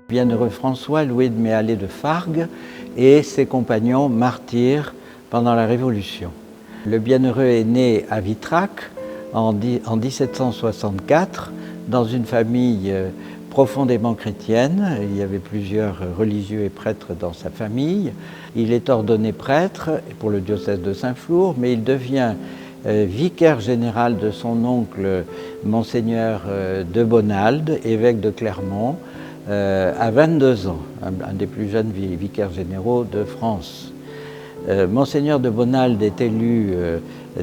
Bienheureux François Louis de Méallet de Fargues et ses compagnons martyrs pendant la Révolution. Le bienheureux est né à Vitrac en 1764 dans une famille profondément chrétienne. Il y avait plusieurs religieux et prêtres dans sa famille. Il est ordonné prêtre pour le diocèse de Saint-Flour, mais il devient vicaire général de son oncle Monseigneur de Bonald, évêque de Clermont, à 22 ans, un des plus jeunes vicaires généraux de France. Monseigneur de Bonald est élu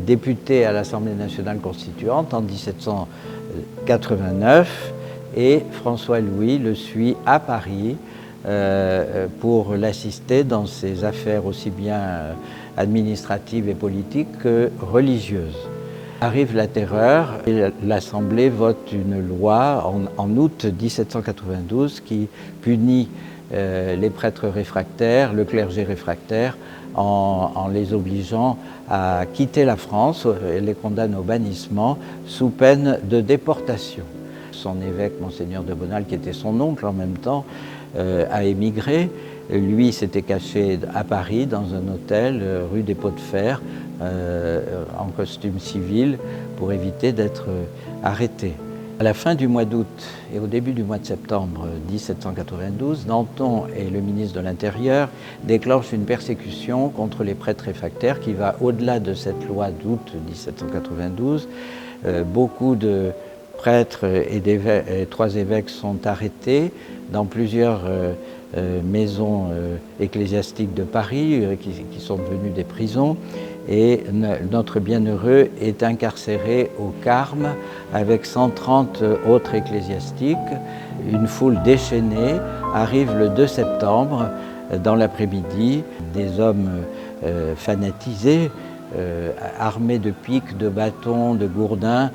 député à l'Assemblée nationale constituante en 1789 et François Louis le suit à Paris pour l'assister dans ses affaires aussi bien administratives et politiques que religieuses. Arrive la terreur et l'Assemblée vote une loi en août 1792 qui punit les prêtres réfractaires, le clergé réfractaire, en les obligeant à quitter la France et les condamne au bannissement sous peine de déportation. Son évêque, Monseigneur de Bonald, qui était son oncle en même temps, a émigré. Lui s'était caché à Paris dans un hôtel rue des Pots de Fer en costume civil pour éviter d'être arrêté. À la fin du mois d'août et au début du mois de septembre 1792, Danton et le ministre de l'Intérieur déclenchent une persécution contre les prêtres réfractaires qui va au-delà de cette loi d'août 1792. Beaucoup de prêtres et trois évêques sont arrêtés dans plusieurs maisons ecclésiastiques de Paris qui sont devenues des prisons, et notre bienheureux est incarcéré au Carme avec 130 autres ecclésiastiques. Une foule déchaînée arrive le 2 septembre dans l'après-midi. Des hommes fanatisés, armés de piques, de bâtons, de gourdins,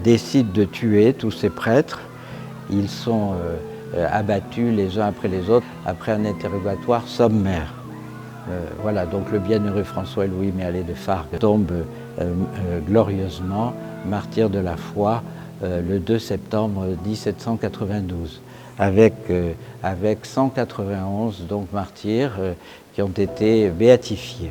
décident de tuer tous ces prêtres. Ils sont abattus les uns après les autres après un interrogatoire sommaire. Voilà, donc le bienheureux François Louis Méallet de Fargues tombe glorieusement, martyr de la foi, le 2 septembre 1792, avec 191 donc martyrs qui ont été béatifiés.